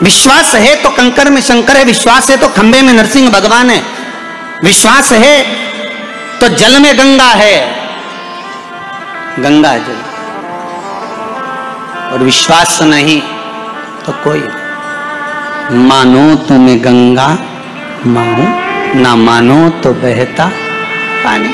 विश्वास है तो कंकर में शंकर है, विश्वास है तो खंबे में नरसिंह भगवान है, विश्वास है तो जल में गंगा है, गंगा जल, और विश्वास नहीं तो कोई नहीं। मानो तो मैं गंगा माहूं, ना मानो तो बहता पानी।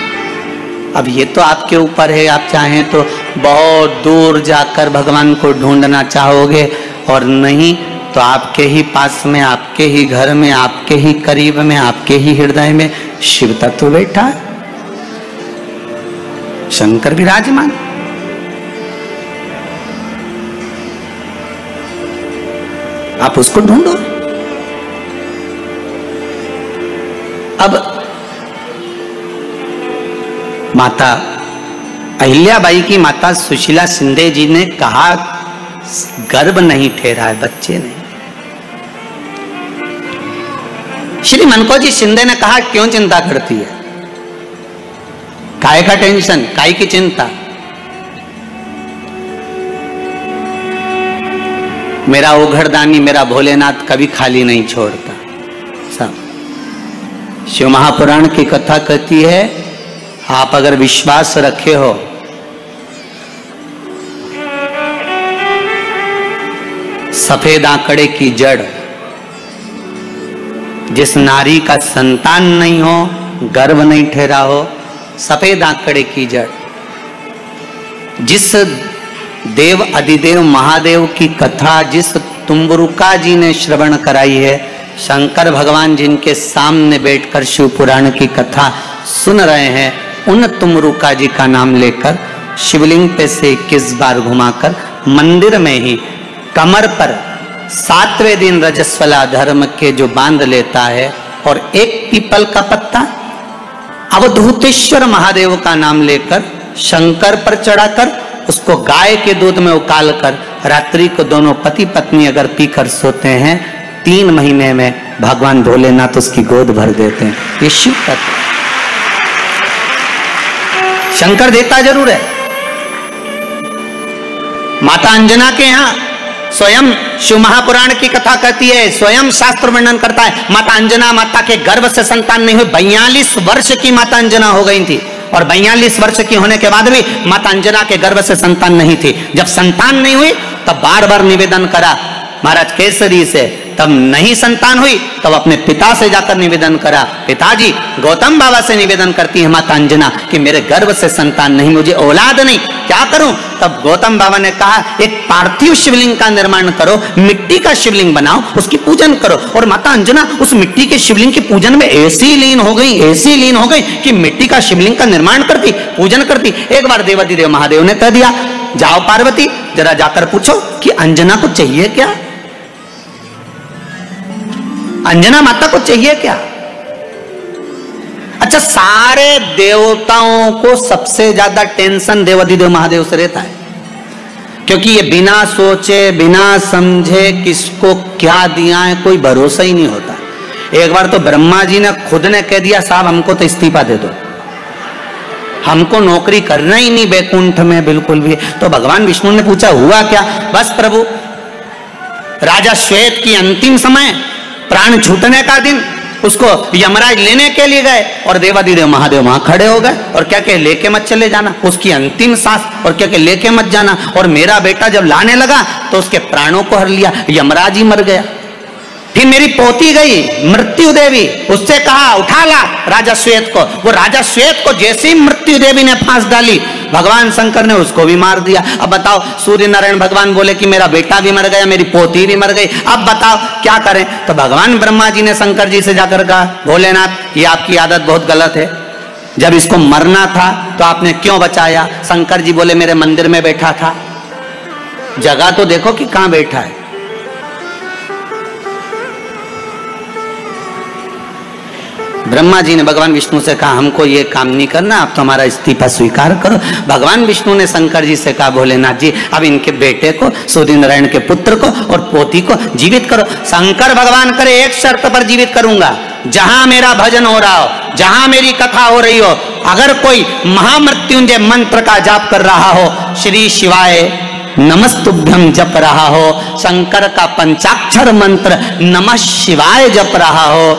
अब ये तो आपके ऊपर है, आप चाहें तो बहुत दूर जाकर भगवान को ढूंढना चाहोगे, और नहीं तो आपके ही पास में, आपके ही घर में, आपके ही करीब में, आपके ही हृदय में शिव तत्व बैठा है, शंकर विराजमान। आप उसको ढूंढो। अब माता अहिल्याबाई की माता सुशीला शिंदे जी ने कहा गर्भ नहीं ठहरा है, बच्चे नहीं। श्री मनकोजी शिंदे ने कहा क्यों चिंता करती है, काय का टेंशन, काय की चिंता। मेरा ओघड़दानी मेरा भोलेनाथ कभी खाली नहीं छोड़ता। सब शिव महापुराण की कथा कहती है, आप अगर विश्वास रखे हो सफेद आंकड़े की जड़, जिस नारी का संतान नहीं हो, गर्भ नहीं ठहरा हो, सफेद आंकड़े की जड़, जिस देव अधिदेव महादेव की कथा जिस तुम्बरुका जी ने श्रवण कराई है, शंकर भगवान जिनके सामने बैठकर शिव पुराण की कथा सुन रहे हैं, उन तुम्बरुका जी का नाम लेकर शिवलिंग पे से 21 बार घुमाकर मंदिर में ही कमर पर 7वें दिन रजस्वला धर्म के जो बांध लेता है, और एक पीपल का पत्ता अवधूतेश्वर महादेव का नाम लेकर शंकर पर चढ़ाकर उसको गाय के दूध में उकाल कर रात्रि को दोनों पति पत्नी अगर पीकर सोते हैं, 3 महीने में भगवान भोलेनाथ उसकी गोद भर देते हैं। ये शिव तत्व शंकर देता जरूर है। माता अंजना के यहां स्वयं शिव महापुराण की कथा कहती है, स्वयं शास्त्र वर्णन करता है, माता अंजना माता के गर्भ से संतान नहीं हुई। 42 वर्ष की माता अंजना हो गई थी, और 42 वर्ष की होने के बाद भी माता अंजना के गर्भ से संतान नहीं थी। जब संतान नहीं हुई तब बार बार निवेदन करा महाराज केसरी से, तब नहीं संतान हुई तब अपने पिता से जाकर निवेदन करा, पिताजी गौतम बाबा से निवेदन करती है माता अंजना कि मेरे गर्भ से संतान नहीं, मुझे औलाद नहीं, क्या करूं। तब गौतम बाबा ने कहा एक पार्थिव शिवलिंग का निर्माण करो, मिट्टी का शिवलिंग बनाओ, उसकी पूजन करो। और माता अंजना उस मिट्टी के शिवलिंग के पूजन में ऐसी लीन हो गई, ऐसी लीन हो गई कि मिट्टी का शिवलिंग का निर्माण करती, पूजन करती। एक बार देवाधिदेव महादेव ने कह दिया, जाओ पार्वती जरा जाकर पूछो कि अंजना को चाहिए क्या, अंजना माता को चाहिए क्या। अच्छा, सारे देवताओं को सबसे ज्यादा टेंशन देवाधिदेव महादेव से रहता है, क्योंकि ये बिना सोचे बिना समझे किसको क्या दिया है कोई भरोसा ही नहीं होता। एक बार तो ब्रह्मा जी ने खुद ने कह दिया, साहब हमको तो इस्तीफा दे दो, हमको नौकरी करना ही नहीं बैकुंठ में बिल्कुल भी। तो भगवान विष्णु ने पूछा हुआ क्या। बस प्रभु, राजा श्वेत की अंतिम समय, प्राण छूटने का दिन, उसको यमराज लेने के लिए गए, और देवाधिदेव महादेव वहां खड़े हो गए और क्या कहे, लेके मत चले जाना, उसकी अंतिम सांस, और क्या कहे, लेके मत जाना। और मेरा बेटा जब लाने लगा तो उसके प्राणों को हर लिया, यमराज ही मर गया। फिर मेरी पोती गई मृत्यु देवी, उससे कहा उठा ला राजा श्वेत को। वो राजा श्वेत को जैसे ही मृत्यु देवी ने फांस डाली, भगवान शंकर ने उसको भी मार दिया। अब बताओ, सूर्य नारायण भगवान बोले कि मेरा बेटा भी मर गया, मेरी पोती भी मर गई, अब बताओ क्या करें। तो भगवान ब्रह्मा जी ने शंकर जी से जाकर कहा, भोलेनाथ ये आपकी आदत बहुत गलत है, जब इसको मरना था तो आपने क्यों बचाया। शंकर जी बोले मेरे मंदिर में बैठा था, जगह तो देखो कि कहां बैठा है। ब्रह्मा जी ने भगवान विष्णु से कहा हमको ये काम नहीं करना, आप तो हमारा इस्तीफा स्वीकार करो। भगवान विष्णु ने शंकर जी से कहा, भोलेनाथ जी अब इनके बेटे को, सूर्य नारायण के पुत्र को और पोती को जीवित करो। शंकर भगवान करे एक शर्त पर जीवित करूंगा, जहां मेरा भजन हो रहा हो, जहां मेरी कथा हो रही हो, अगर कोई महामृत्युंजय मंत्र का जाप कर रहा हो, श्री शिवाय नमस्तुभ्यम जप रहा हो, शंकर का पंचाक्षर मंत्र नमः शिवाय जप रहा हो,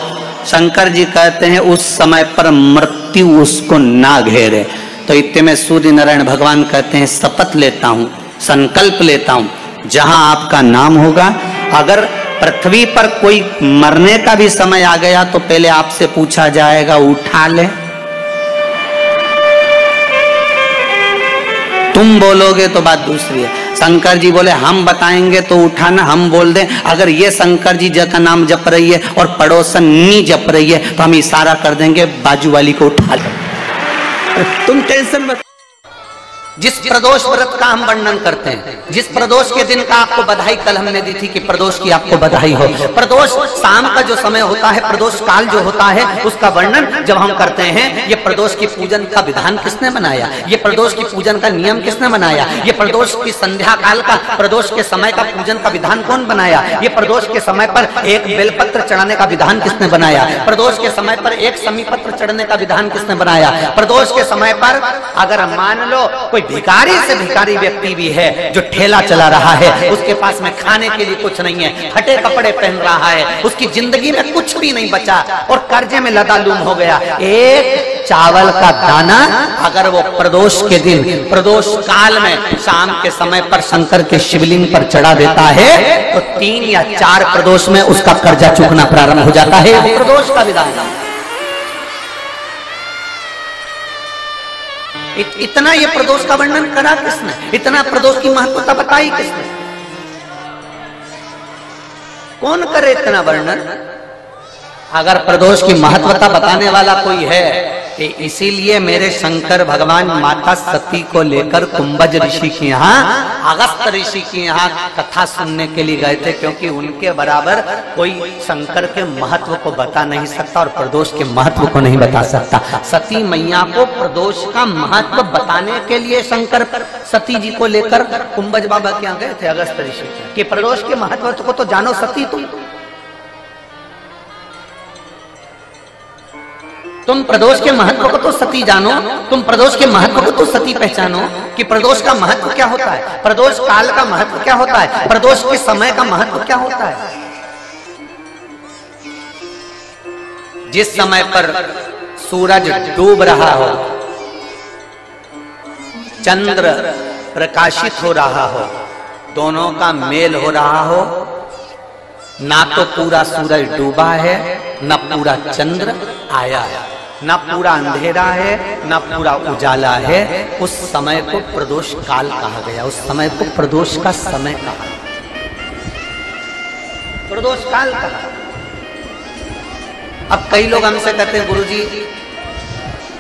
शंकर जी कहते हैं उस समय पर मृत्यु उसको ना घेरे। तो इतने में सूर्य नारायण भगवान कहते हैं शपथ लेता हूं, संकल्प लेता हूं, जहां आपका नाम होगा, अगर पृथ्वी पर कोई मरने का भी समय आ गया तो पहले आपसे पूछा जाएगा उठा ले, तुम बोलोगे तो बात दूसरी है। शंकर जी बोले हम बताएंगे तो उठाना, हम बोल दें अगर ये शंकर जी का नाम जप रही है और पड़ोसन नहीं जप रही है तो हम इशारा कर देंगे बाजू वाली को उठा लो, तुम टेंशन मत। जिस प्रदोष व्रत का हम वर्णन करते हैं, जिस प्रदोष के दिन का आपको बधाई कल हमने दी थी कि प्रदोष की आपको बधाई हो, प्रदोष शाम का जो समय होता है, प्रदोष काल जो होता है, उसका वर्णन जब हम करते हैं, ये प्रदोष की पूजन का विधान किसने बनाया, ये प्रदोष की पूजन का नियम किसने बनाया, ये प्रदोष की संध्या काल का, प्रदोष के समय का पूजन का विधान कौन बनाया, ये प्रदोष के समय पर एक बेलपत्र चढ़ाने का विधान किसने बनाया, प्रदोष के समय पर एक समीपत्र चढ़ने का विधान किसने बनाया, प्रदोष के समय पर अगर मान लो कोई भिखारी से भिखारी व्यक्ति भी है जो ठेला चला रहा है, उसके पास में खाने के लिए कुछ नहीं है, फटे कपड़े पहन रहा है, उसकी जिंदगी में कुछ भी नहीं बचा और कर्जे में लदालूम हो गया, एक चावल का दाना अगर वो प्रदोष के दिन, प्रदोष काल में शाम के समय पर शंकर के शिवलिंग पर चढ़ा देता है तो 3 या 4 प्रदोष में उसका कर्जा चुकना प्रारंभ हो जाता है। प्रदोष का विधान इतना ये प्रदोष का वर्णन करा किसने, इतना प्रदोष की महत्वता बताई किसने, कौन करे इतना वर्णन। अगर प्रदोष की महत्वता बताने वाला कोई है, इसीलिए मेरे शंकर भगवान माता सती को लेकर कुंभज ऋषि के यहाँ, अगस्त ऋषि के यहाँ कथा सुनने के लिए गए थे, क्योंकि उनके बराबर कोई शंकर के महत्व को बता नहीं सकता और प्रदोष के महत्व को नहीं बता सकता। सती मैया को प्रदोष का महत्व बताने के लिए शंकर सती जी को लेकर कुंभज बाबा के यहाँ गए थे, अगस्त ऋषि, कि प्रदोष के महत्व को तो जानो सती, तुम प्रदोष के महत्व को तो सती जानो, तुम प्रदोष के महत्व को तो सती पहचानो कि प्रदोष का महत्व क्या होता है, प्रदोष काल का महत्व क्या होता है, प्रदोष के समय का महत्व क्या होता है। जिस समय पर सूरज डूब रहा हो, चंद्र प्रकाशित हो रहा हो, दोनों का मेल हो रहा हो, ना तो पूरा सूरज डूबा है, ना पूरा चंद्र आया है, ना पूरा अंधेरा है, ना पूरा उजाला है, उस समय को प्रदोष काल कहा गया, उस समय को प्रदोष का समय कहा, प्रदोष काल कहा। अब कई लोग हमसे कहते हैं गुरुजी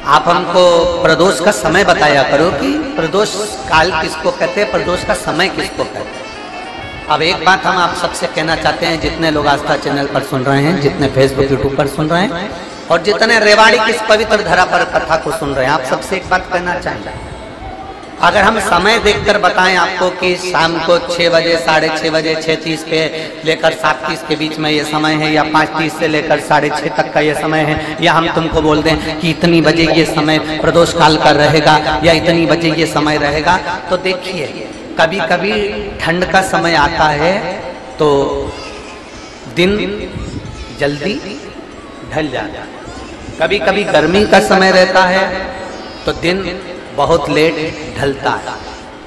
आप हमको प्रदोष का समय बताया करो कि प्रदोष काल किसको कहते हैं, प्रदोष का समय किसको कहते हैं। अब एक बात हम आप सबसे कहना चाहते हैं, जितने लोग आस्था चैनल पर सुन रहे हैं, जितने फेसबुक यूट्यूब पर सुन रहे हैं और जितने रेवाड़ी की इस पवित्र धरा पर कथा को सुन रहे हैं, आप सबसे एक बात कहना चाहेंगे, अगर हम समय देखकर बताएं आपको कि शाम को 6 बजे, 6:30 बजे, 6:30 पे लेकर 7:30 के बीच में ये समय है, या 5:30 से लेकर 6:30 तक का ये समय है, या हम तुमको बोल दें कि इतनी बजे ये समय प्रदोष काल का रहेगा या इतनी बजे ये समय रहेगा, तो देखिए कभी कभी ठंड का समय आता है तो दिन जल्दी ढल जाता है, कभी कभी गर्मी का समय रहता है तो दिन बहुत लेट ढलता है।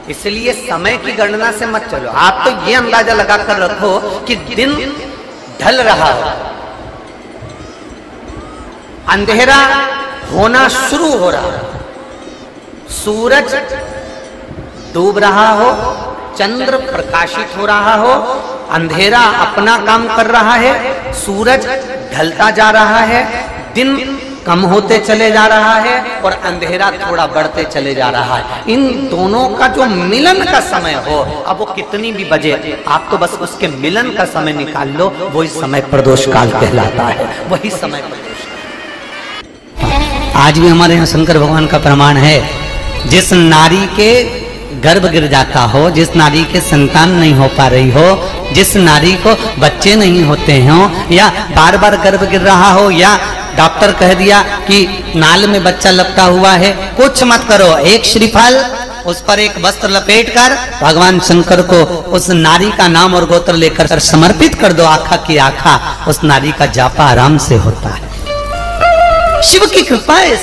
इसलिए समय की गणना से मत चलो, आप तो ये अंदाजा लगा कर रखो कि दिन ढल रहा हो, अंधेरा होना शुरू हो रहा है, सूरज डूब रहा हो, चंद्र प्रकाशित हो रहा हो, अंधेरा अपना काम कर रहा है, सूरज ढलता जा रहा है, दिन कम होते चले जा रहा है और अंधेरा थोड़ा बढ़ते चले जा रहा है। इन दोनों का जो मिलन का समय हो, अब वो कितनी भी बजे, आप तो बस उसके मिलन का समय निकाल लो, वही समय प्रदोष काल कहलाता है, वही समय प्रदोष। आज भी हमारे यहाँ शंकर भगवान का प्रमाण है, जिस नारी के गर्भ गिर जाता हो, जिस नारी के संतान नहीं हो पा रही हो, जिस नारी को बच्चे नहीं होते हो, या बार बार गर्भ गिर रहा हो, या डॉक्टर कह दिया कि नाल में बच्चा लपटा हुआ है, कुछ मत करो, एक श्रीफल उस पर एक वस्त्र लपेट कर भगवान शंकर को उस नारी का नाम और गोत्र लेकर समर्पित कर दो आखा की आखा, उस नारी का जापा आराम से होता है। शिव की कृपा है।